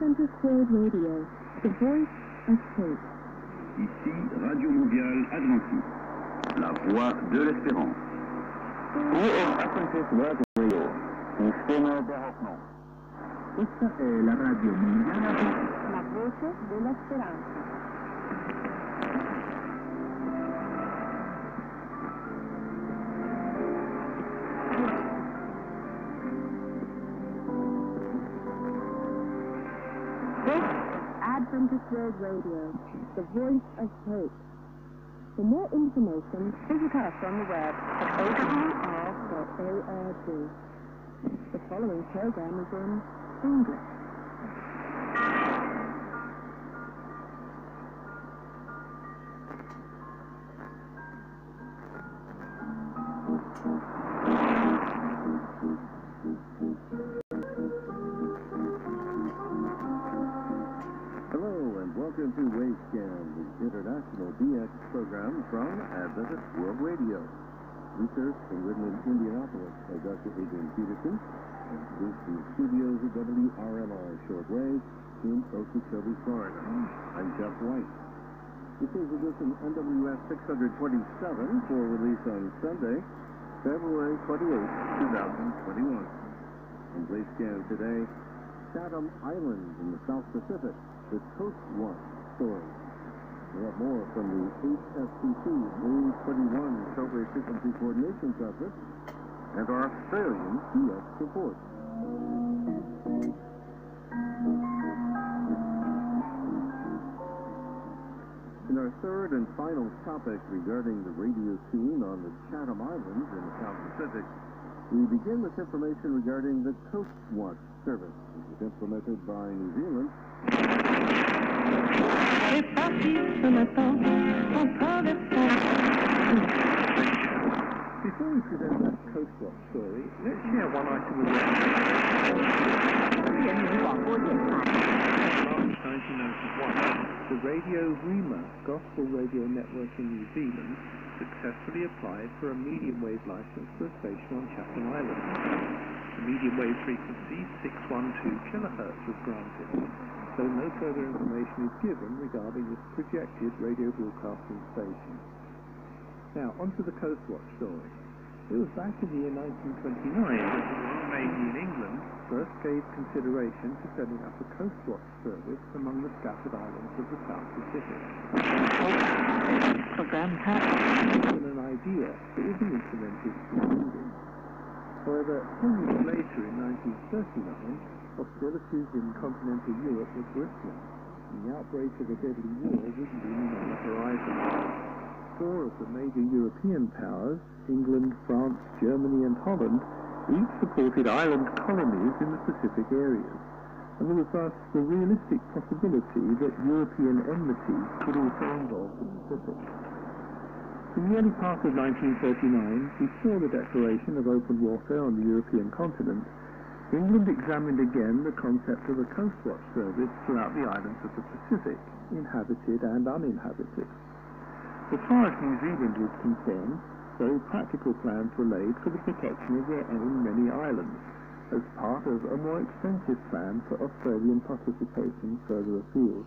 Adventist World Radio, the voice of hope. Ici, Radio Mondiale Adventiste, la voix de l'espérance. Here is Adventist World Radio, un suono de hoffnung. Questa è la Radio Mondiale Adventiste, La voce della speranza. Adventist World Radio, the voice of hope. For more information, visit us on the web at awr.org. The following program is in English. Welcome to Wavescan, the international DX program from Adventist World Radio. Researched and written in Indianapolis by Dr. Adrian Peterson, and produced in the studios of AWR shortwave in Okeechobee, Florida. I'm Jeff White. This is edition NWS 627 for release on Sunday, February 28, 2021. In Wavescan today, Chatham Islands in the South Pacific, the Coast Watch story. We have more from the HSCC Marine 21 Shortwave Frequency Coordination Conference and our Australian DX report. In our third and final topic regarding the radio scene on the Chatham Islands in the South Pacific, we begin with information regarding the Coast Watch service, which is implemented by New Zealand. Before we present that Coast Watch story, let's share one item of March 1991, the Radio Rima Gospel Radio Network in New Zealand successfully applied for a medium wave license for a station on Chatham Island. The medium wave frequency 612 kHz was granted, though no further information is given regarding this projected radio broadcasting station. Now, onto the Coast Watch story. It was back in the year 1929 that the Royal Navy in England first gave consideration to setting up a Coast Watch service among the scattered islands of the South Pacific. Program an idea that was implemented in England. However, 10 years later, in 1939, hostilities in continental Europe were bristling, and the outbreak of a deadly war was looming on the horizon. Four of the major European powers, England, France, Germany, and Holland, each supported island colonies in the Pacific areas, and there was thus the realistic possibility that European enmity could also involve the Pacific. In the early part of 1939, before the declaration of open warfare on the European continent, England examined again the concept of a Coast Watch service throughout the islands of the Pacific, inhabited and uninhabited. As far as New Zealand was concerned, very practical plans were laid for the protection of their own many islands, as part of a more extensive plan for Australian participation further afield.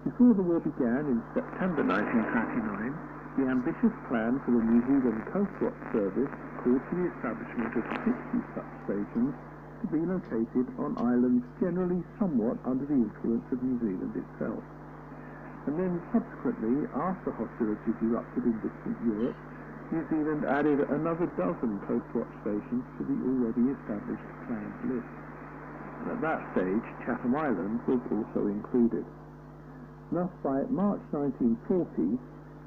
Before the war began in September 1939, the ambitious plan for the New Zealand Coast Watch service called for the establishment of 60 such stations to be located on islands generally somewhat under the influence of New Zealand itself. And then subsequently, after hostilities erupted in distant Europe, New Zealand added another dozen Coast Watch stations to the already established planned list. And at that stage, Chatham Island was also included. Thus, by March 1940,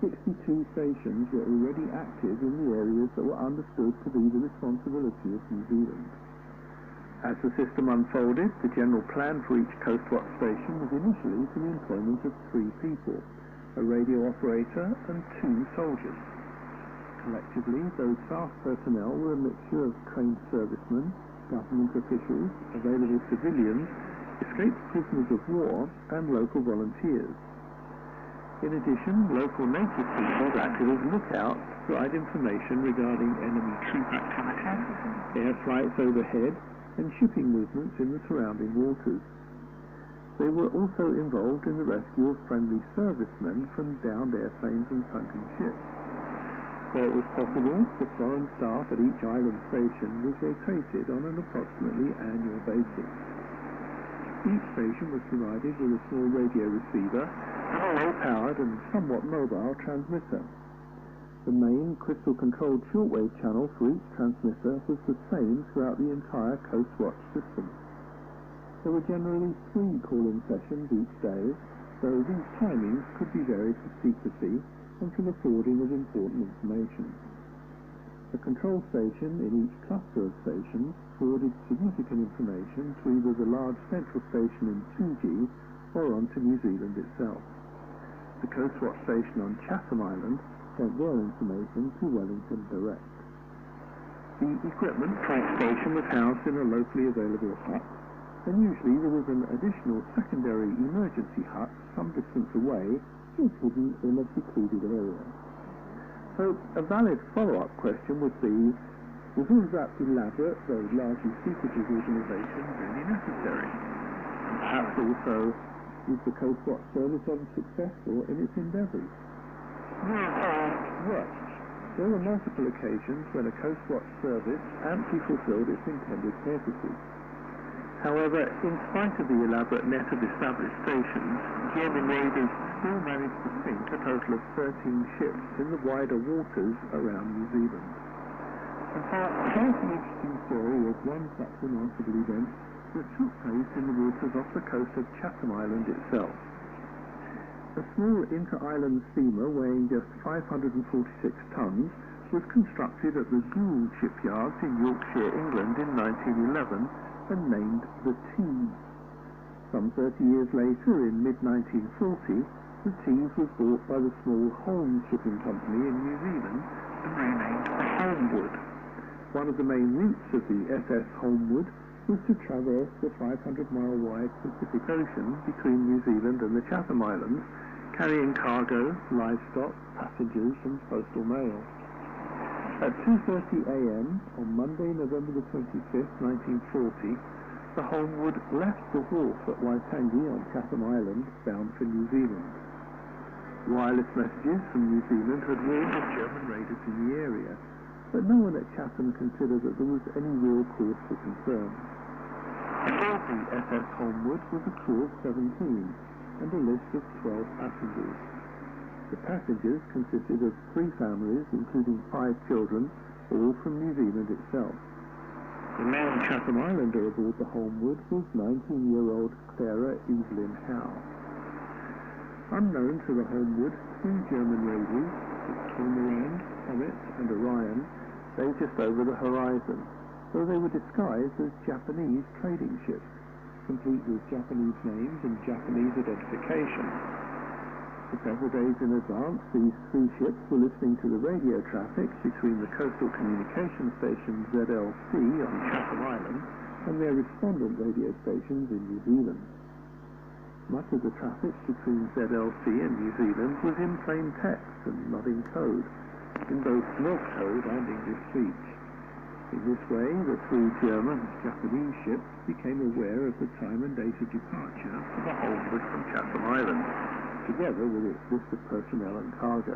62 stations were already active in the areas that were understood to be the responsibility of New Zealand. As the system unfolded, the general plan for each Coast Watch station was initially for the employment of 3 people, a radio operator and 2 soldiers. Collectively, those staff personnel were a mixture of trained servicemen, government officials, available civilians, escaped prisoners of war, and local volunteers. In addition, local native people acted as lookouts to provide information regarding enemy troop activity, air flights overhead, and shipping movements in the surrounding waters. They were also involved in the rescue of friendly servicemen from downed airplanes and sunken ships. Where it was possible, the foreign staff at each island station was rotated on an approximately annual basis. Each station was provided with a small radio receiver and a low-powered and somewhat mobile transmitter. The main crystal-controlled shortwave channel for each transmitter was the same throughout the entire Coast Watch system. There were generally 3 call-in sessions each day, though these timings could be varied for secrecy and for the forwarding of important information. The control station in each cluster of stations forwarded significant information to either the large central station in 2G or onto New Zealand itself. The Coast Watch station on Chatham Island sent their information to Wellington direct. The equipment for each station was housed in a locally available hut, and usually there was an additional secondary emergency hut some distance away, just hidden in a secluded area. So a valid follow-up question would be, was all of that elaborate, though largely secretive organisation really necessary? And perhaps also, is the Coast Watch service unsuccessful in its endeavours? Well, there were multiple occasions when a Coast Watch service amply fulfilled its intended purposes. However, in spite of the elaborate net of established stations, German raiders still managed to sink a total of 13 ships in the wider waters around New Zealand. And so, here's an interesting story of one such remarkable event that took place in the waters off the coast of Chatham Island itself. A small inter-island steamer weighing just 546 tons was constructed at the Gould shipyards in Yorkshire, England in 1911 and named the Tees. Some 30 years later, in mid-1940, the Tees was bought by the small Holmes Shipping Company in New Zealand and renamed the Homewood. One of the main routes of the SS Homewood was to traverse the 500-mile-wide Pacific Ocean between New Zealand and the Chatham Islands, carrying cargo, livestock, passengers and postal mail. At 2:30 a.m. on Monday, November the 25th, 1940, the Homewood left the wharf at Waitangi on Chatham Island, bound for New Zealand. Wireless messages from New Zealand had warned of German raiders in the area, but no one at Chatham considered that there was any real cause for concern. Aboard the SS Homewood was a crew of 17 and a list of 12 passengers. The passengers consisted of 3 families, including 5 children, all from New Zealand itself. The main Chatham Islander aboard the Homewood was 19-year-old Clara Evelyn Howe. Unknown to the Homewood, 3 German raiders, the Cormorant, Comet and Orion, lay just over the horizon, though they were disguised as Japanese trading ships, complete with Japanese names and Japanese identification. For several days in advance, these 3 ships were listening to the radio traffic between the coastal communication station ZLC on Chatham Island and their respondent radio stations in New Zealand. Much of the traffic between ZLC and New Zealand was in plain text and not in code, in both Morse code and English speech. In this way, the 3 German and Japanese ships became aware of the time and date of departure of the Homewood from Chatham Island, together with its list of personnel and cargo.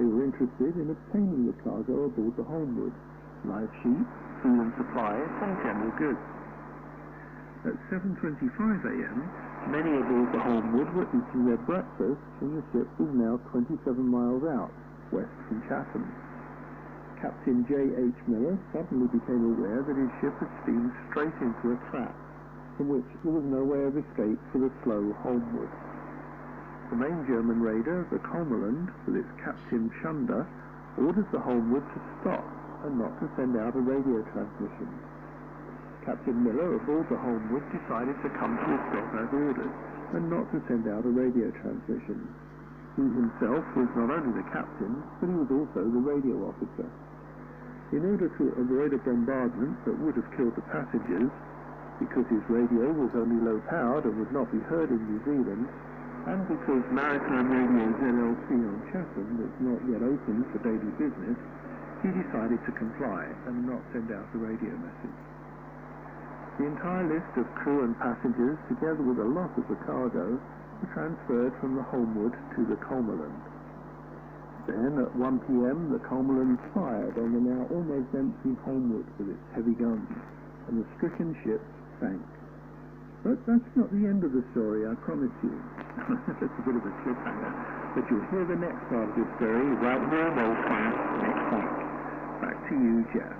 They were interested in obtaining the cargo aboard the Homewood, live sheep, food and supplies, and general goods. At 7:25 a.m., many aboard the Homewood were eating their breakfast, and the ship was now 27 miles out, west from Chatham. Captain J.H. Miller suddenly became aware that his ship had steamed straight into a trap, from which there was no way of escape for the slow Homewood. The main German raider, the Cormorant, with its captain Schunder, ordered the Homewood to stop and not to send out a radio transmission. Captain Miller aboard the Homewood decided to come to a stop as ordered and not to send out a radio transmission. He himself was not only the captain, but he was also the radio officer. In order to avoid a bombardment that would have killed the passengers, because his radio was only low-powered and would not be heard in New Zealand, and because Maritime Radio's LLC on Chatham was not yet open for daily business, he decided to comply and not send out the radio message. The entire list of crew and passengers, together with a lot of the cargo, were transferred from the Holmwood to the Colmerland. Then, at 1 p.m., the Colmerland fired on the now almost empty Holmwood with its heavy guns, and the stricken ship sank. But that's not the end of the story, I promise you. That's a bit of a cliffhanger. But you'll hear the next part of this story right here next week. Back to you, Jeff.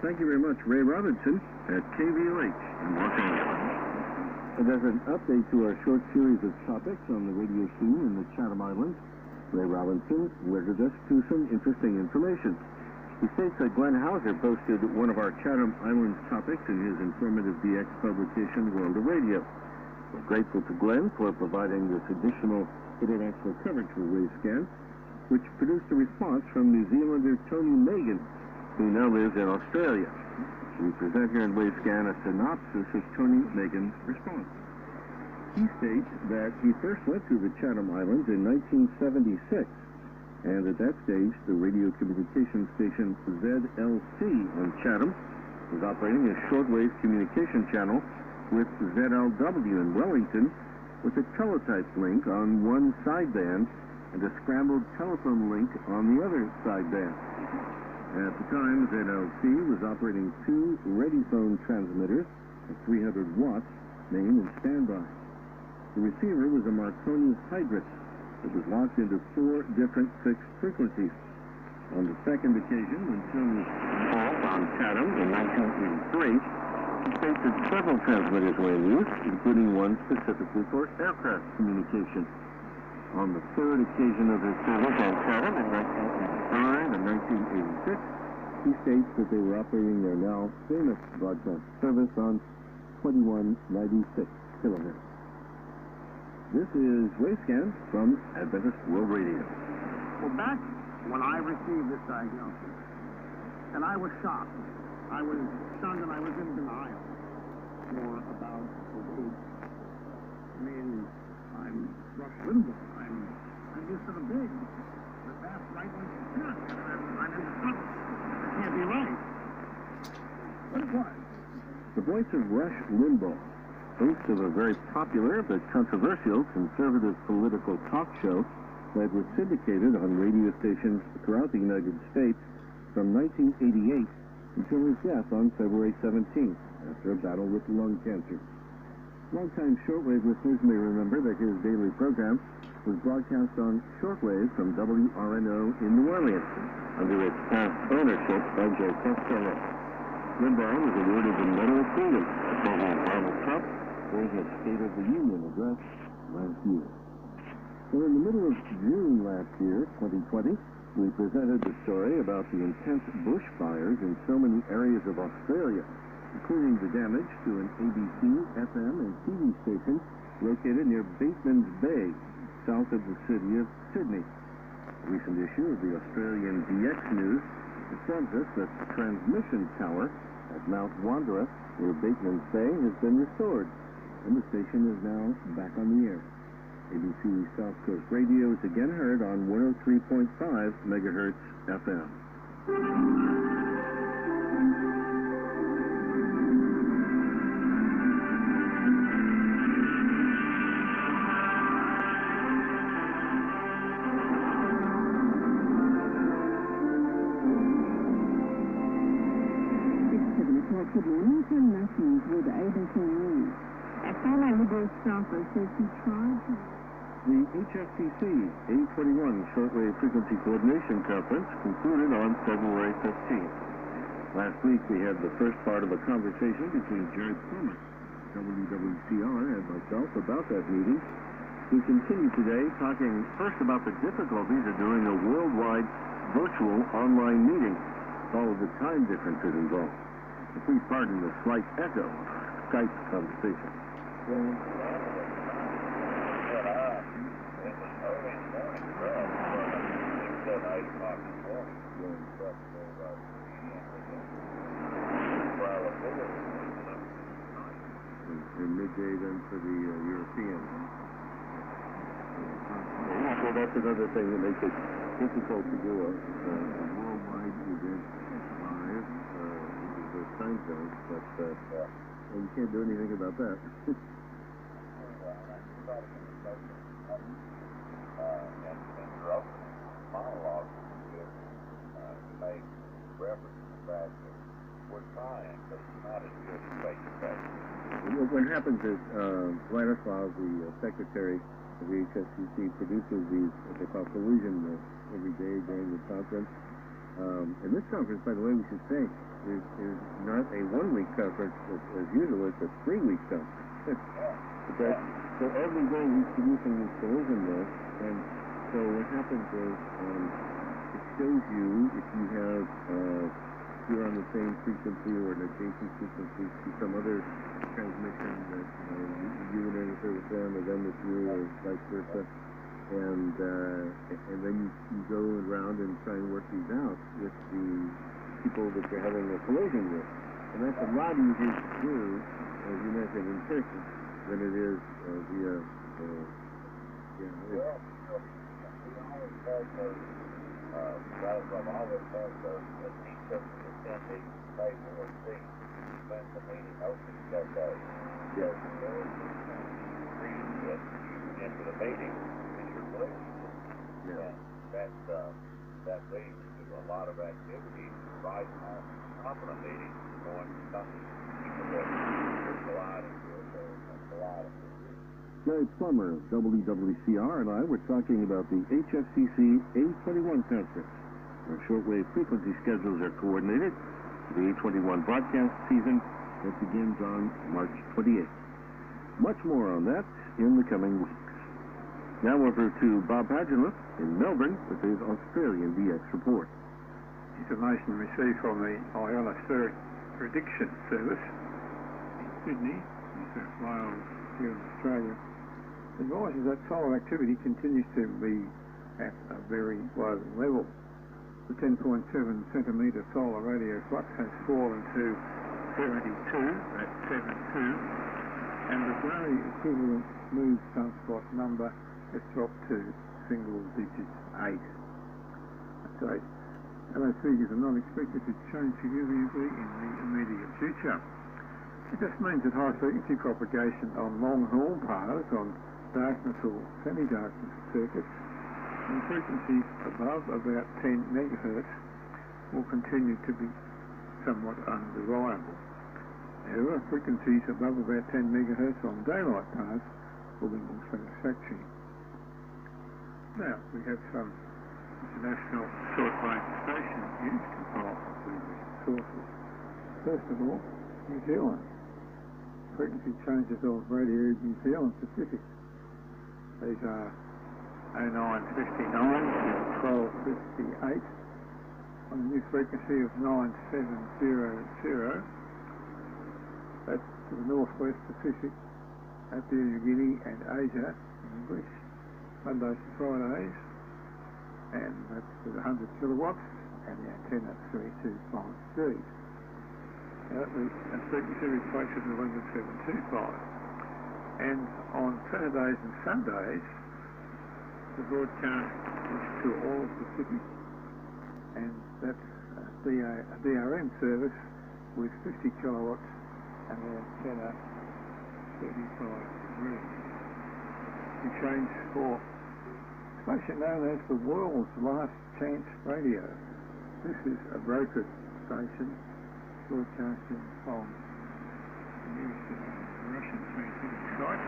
Thank you very much, Ray Robinson at KVOH in Los Angeles. And as an update to our short series of topics on the radio scene in the Chatham Islands, Ray Robinson alerted us to some interesting information. He states that Glenn Hauser posted one of our Chatham Islands topics in his informative DX publication, World of Radio. We're grateful to Glenn for providing this additional international coverage for Wavescan, which produced a response from New Zealander Tony Megan, who now lives in Australia. We present here in Wavescan a synopsis of Tony Megan's response. He states that he first went to the Chatham Islands in 1976, and at that stage, the radio communication station ZLC on Chatham was operating a shortwave communication channel with ZLW in Wellington with a teletype link on one sideband and a scrambled telephone link on the other sideband. At the time, ZLC was operating two Readyphone transmitters at 300 watts, main and standby. The receiver was a Marconi Hydrus that was locked into four different fixed frequencies. On the second occasion, when Tony called on Chatham in 1983, he states that several transmitters were in use, including one specifically for aircraft communication. On the third occasion of his service on Chatham in 1985 and 1986, he states that they were operating their now famous broadcast service on 2196 kilohertz. This is Wavescan from Adventist World Radio. Well, back when I received this diagnosis, and I was shocked. I was stunned and I was in denial for about a week. I mean, I'm Rush Limbaugh. I'm just so big. The vast right-wing chest. I'm in trouble. It can't be right. But it was. The voice of Rush Limbaugh, host of a very popular but controversial conservative political talk show that was syndicated on radio stations throughout the United States from 1988 until his death on February 17th after a battle with lung cancer. Longtime shortwave listeners may remember that his daily program was broadcast on shortwave from WRNO in New Orleans under its past ownership of Joe Costello. Limbaugh was awarded the Medal of Freedom for his Donald Trump during his State of the Union address last year. So in the middle of June last year, 2020, we presented the story about the intense bushfires in so many areas of Australia, including the damage to an ABC, FM, and TV station located near Bateman's Bay, south of the city of Sydney. A recent issue of the Australian DX News informs us that the transmission tower at Mount Wanderous, near Bateman's Bay, has been restored, and the station is now back on the air. ABC South Coast Radio is again heard on 103.5 megahertz FM. Good morning, Tim Matthews with ABC News. A former Liberal staffer says he tried to... The HFCC A21 Shortwave Frequency Coordination Conference concluded on February 15th. Last week we had the first part of a conversation between Jared Plummer, WWCR, and myself about that meeting. We continue today talking first about the difficulties of doing a worldwide virtual online meeting, with all of the time differences involved. Please pardon the slight echo of Skype conversation. In midday then for the Europeans. So that's another thing that makes it difficult to do a worldwide event live. Time zones, but and you can't do anything about that. Monologue you made reference to the fact that we're trying, but it's not as good as face-to-face. What happens is Vladislav, the secretary of the HFCC, produces these, what they call collision lists every day during the conference. And this conference, by the way, we should say, is not a one-week conference as usual. It's a 3-week conference. So every day he's producing these collision lists, and so what happens is it shows you if you have you're on the same frequency or an adjacent frequency to some other transmission that you would interfere with them or them with you or vice versa, and then you go around and try and work these out with the people that you're having a collision with, and that's a lot easier to do, as you mentioned, in person than it is via. I've always had those that each of the attendees table or seat spends the meeting open that day. So there is reading that you enter the meeting in your belief. And that leads to a lot of activity right on top of the meeting going to something people that collide into it or collide into it. Larry Plummer of WWCR and I were talking about the HFCC A21 conference. Our shortwave frequency schedules are coordinated for the A21 broadcast season that begins on March 28th. Much more on that in the coming weeks. Now over to Bob Pagela in Melbourne with his Australian DX report. Information received from the ionospheric prediction service in Sydney, New South Wales, here in Australia, advises that solar activity continues to be at a very low level. The 10.7 centimetre solar radio flux has fallen to 72, that's 72, and the Gray equivalent smooth sunspot number has dropped to single digits 8. That's 8. And those figures are not expected to change significantly in the immediate future. It just means that high frequency propagation on long haul paths on darkness or semi-darkness circuits and frequencies above about 10 megahertz will continue to be somewhat unreliable. However, frequencies above about 10 megahertz on daylight paths will be more satisfactory. Now, we have some international shortwave station use compiled with sources. First of all, New Zealand. Frequency changes of Radio New Zealand Pacific. These are 0959 to 1258 on a new frequency of 9700. That's to the Northwest Pacific, Papua New Guinea and Asia in English, Mondays to Fridays, and that's with 100 kilowatts and the antenna 325 degrees. The frequency replaces 11725. And on Saturdays and Sundays, the broadcast is to all Pacific, and that's a DRM service with 50 kilowatts and the antenna 35 degrees. We change for a station known as the World's Last Chance Radio. This is a brokered station broadcasting from the nearest Russian transmitting site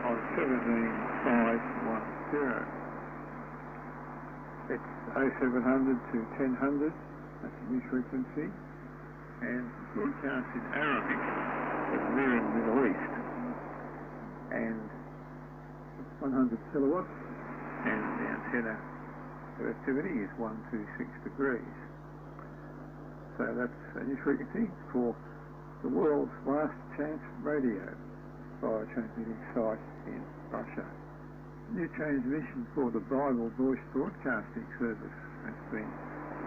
on 17510. It's 0700 to 1000, that's a new frequency, and broadcast in Arabic, but we're in the Middle East. And 100 kilowatts, and the antenna directivity is 126 degrees. So that's a new frequency for the World's Last Chance Radio via a transmitting site in Russia. New transmission for the Bible voice broadcasting service has been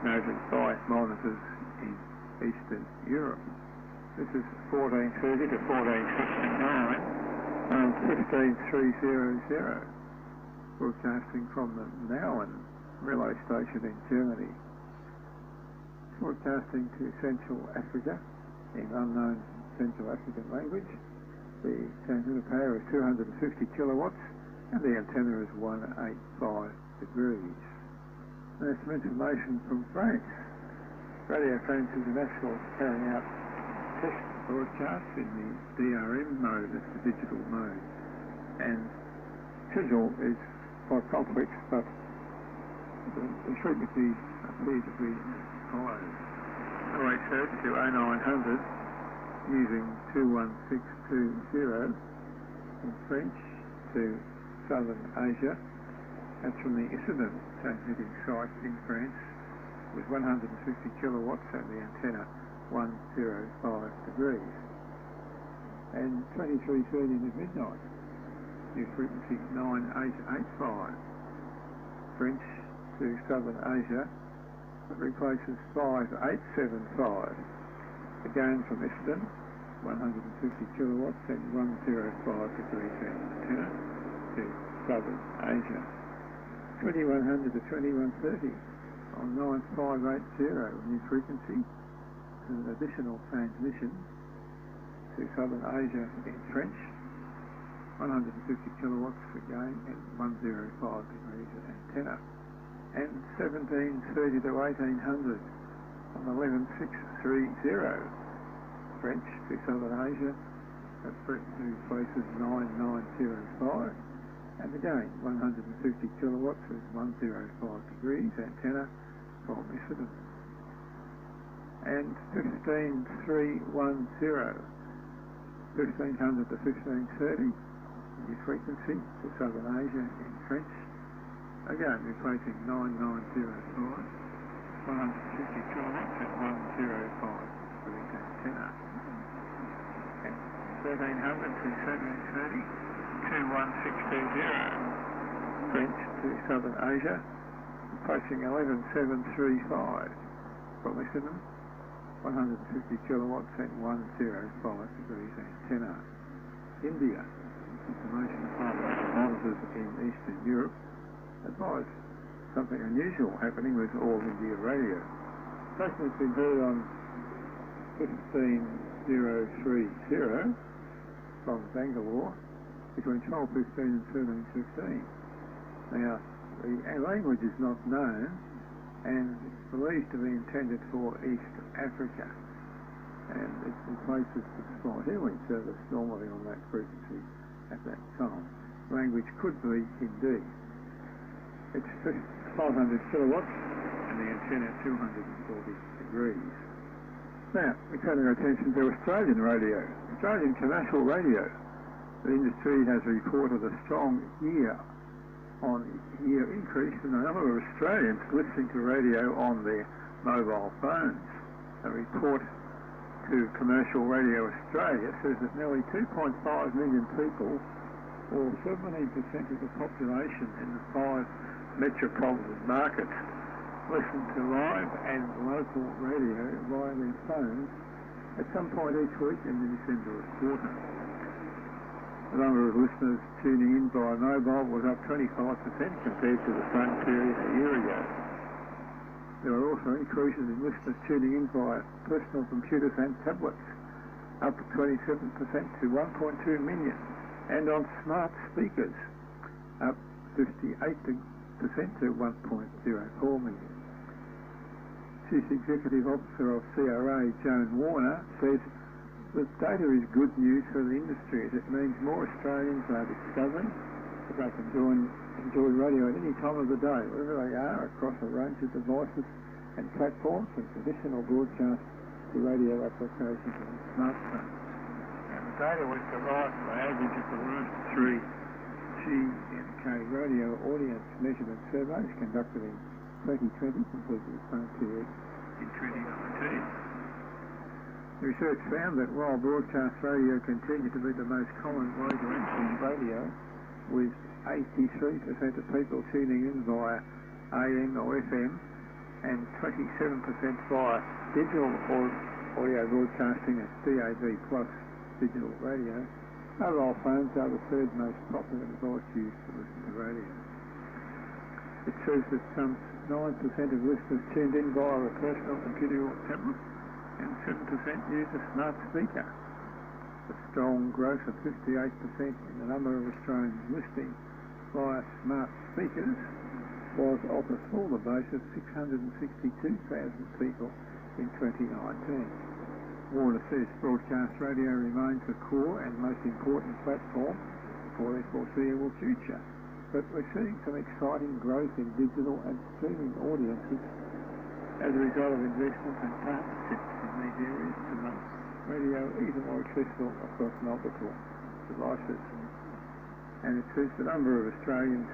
noted by monitors in Eastern Europe. This is 1430 to 1469 on 15300, broadcasting from the Nauen relay station in Germany. Broadcasting to Central Africa in unknown Central African language. The transmitter power is 250 kilowatts and the antenna is 185 degrees. There's some information from France. Radio France International is carrying out test broadcasts in the DRM mode, that's the digital mode. And schedule is quite complex, but the frequencies appear to be as follows. 0830 to 0900 using 21620 in French to Southern Asia. That's from the Issoudun transmitting site in France with 150 kilowatts and the antenna 105 degrees. And 2330 to midnight, new frequency 9885. French to Southern Asia replaces 5875. Again from Issoudun, 150 kilowatts and 105 degrees antenna to Southern Asia. 2100 to 2130 on 9580, new frequency, an additional transmission to Southern Asia in French, 150 kilowatts again and 105 degrees antenna. And 1730 to 1800 on 11630, French to Southern Asia, that frequency places 9905, and again 150 kilowatts is 105 degrees antenna from Issoudun. And 15310, 1500 to 1530, new frequency to Southern Asia in French, again replacing 9905, 150 kilowatts at 105 degrees antenna. And 1300 to 1730, 21620, French to Southern Asia, replacing 11735 from Issoudun, 150 kilowatts and 105 degrees antenna. India, information department monitors in Eastern Europe advise something unusual happening with All India Radio. Station has been heard on 15030 from Bangalore between 12:15 and 13:15. Now, the language is not known and it's believed to be intended for East Africa, and it replaces the Swahili service normally on that frequency at that time. Language could be Hindi. It's 500 kilowatts and the antenna 240 degrees. Now, we turn our attention to Australian radio. Australian commercial radio. The industry has reported a strong year-on-year increase in the number of Australians listening to radio on their mobile phones. A report to Commercial Radio Australia says that nearly 2.5 million people, or 17% of the population in the 5 metropolitan markets, listen to live and local radio via their phones at some point each week in the December quarter. The number of listeners tuning in via mobile was up 25% compared to the same period a year ago. There are also increases in listeners tuning in via personal computers and tablets, up 27% to 1.2 million, and on smart speakers, up 58% to 1.04 million. Chief Executive Officer of CRA, Joan Warner, says the data is good news for the industry as it means more Australians are discovering that they can enjoy radio at any time of the day, wherever they are, across a range of devices and platforms, from traditional broadcast to radio applications and smartphones. And the data was derived from the average of the last 3 TJK radio audience measurement surveys conducted in 2020 compared to the same period in 2019. The research found that while broadcast radio continued to be the most common way to access radio, with 83% of people tuning in via AM or FM and 27% via digital audio broadcasting as DAB plus digital radio, mobile phones are the third most popular device used to listen to radio. It shows that some 9% of listeners tuned in via a personal computer or tablet, and 7% use a smart speaker. a strong growth of 58% in the number of Australians listening via smart speakers was off a smaller base of 662,000 people in 2019. Warner says broadcast radio remains the core and most important platform for the foreseeable future, but we're seeing some exciting growth in digital and streaming audiences as a result of investment and partnerships in these areas to make radio even more accessible across multiple devices. And it says the number of Australians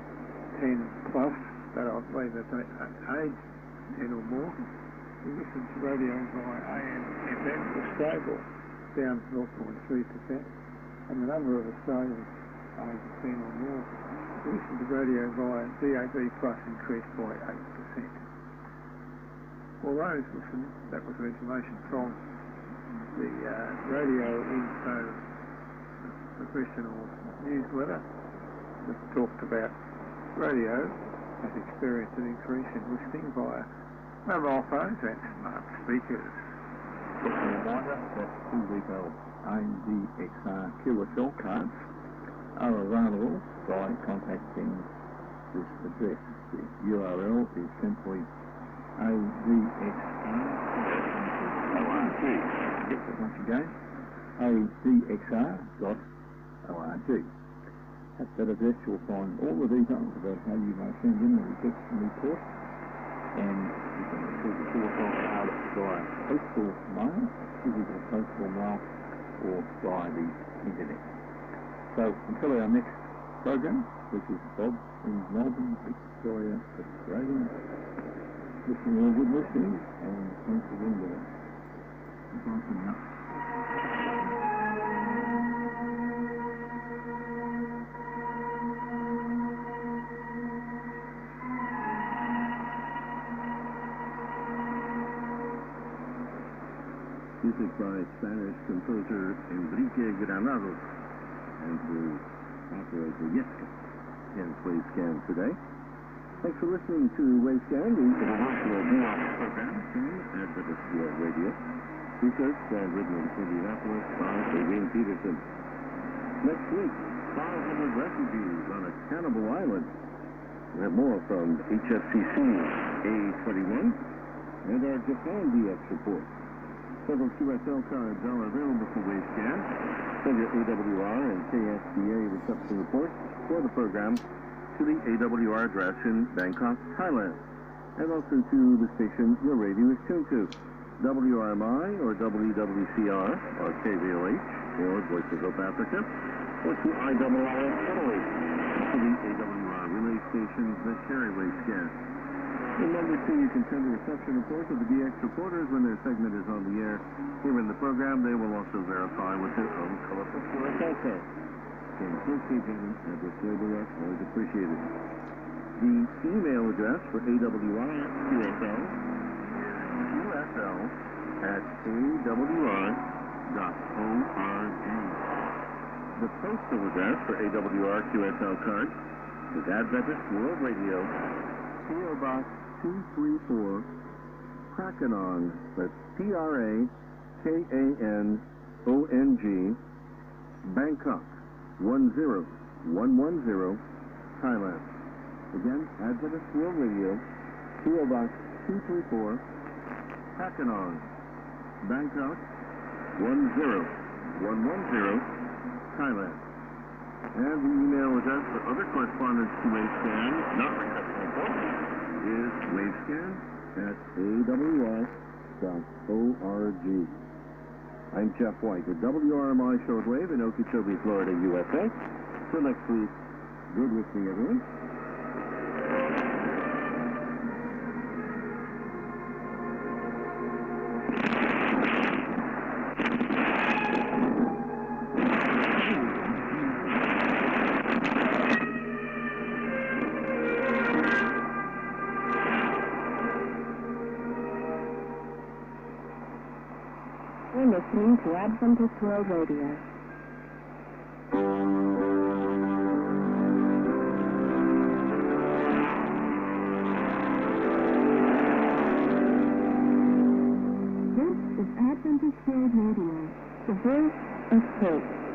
10 plus, that I believe that's age 10 or more, who listen to radio via AM, FM was stable, down 0.3%, and the number of Australians aged 10 or more who listen to radio via DAB plus increased by 8%. For those listening, that was information from the Radio Info Professional newsletter that talked about radio has experienced an increase in listening via mobile phones and smart speakers. Just a reminder that 2 retail AWR QSL cards are available by contacting this address. The URL is simply AWR.org. Once again, AWR.org. At that address you'll find all the details about how you may send in the rejection report, and you can receive the QSL card via postal mail, physical postal mail, or via the internet. So until our next program, which is Bob in Melbourne, Victoria, Australia, wishing you all good listening, and thanks again for bouncing up. Music by Spanish composer Enrique Granados and the operator Wavescan in Wavescan today. Thanks for listening to Wavescan, the international program from Adventist World Radio. Researched and written in Indianapolis by Adrian Peterson. Next week, 500 refugees on a cannibal island. We have more from HFCC A21 and our Japan DX report. Several QSL cards are available for Wavescan. Send your AWR and KSDA reception reports for the program to the AWR address in Bangkok, Thailand, and also to the station your radio is tuned to, WRMI or WWCR or KVOH or Voice of Hope Africa, or to IWR Italy, to the AWR relay stations that carry Wavescan. Remember, too, you can send a reception report to the DX reporters when their segment is on the air. Here in the program, they will also verify with their own colorful QSL card. So, please keep in at this radio, always appreciated. The email address for AWR QSL is qsl@awr.org. The postal address for AWR QSL cards is Adventist World Radio, P.O. Box 234, Prakanong, that's Prakanong, Bangkok, 10110, Thailand. Again, Adventist World Radio, P.O. Box 234, Prakanong, Bangkok, 10110, Thailand. And the email address for other correspondence to Wavescan, not reception report, is wavescan@awr.org. I'm Jeff White with WRMI Shortwave in Okeechobee, Florida, USA. For next week, good listening, everyone. You're listening to Adventist World Radio. This is Adventist World Radio, the voice escape.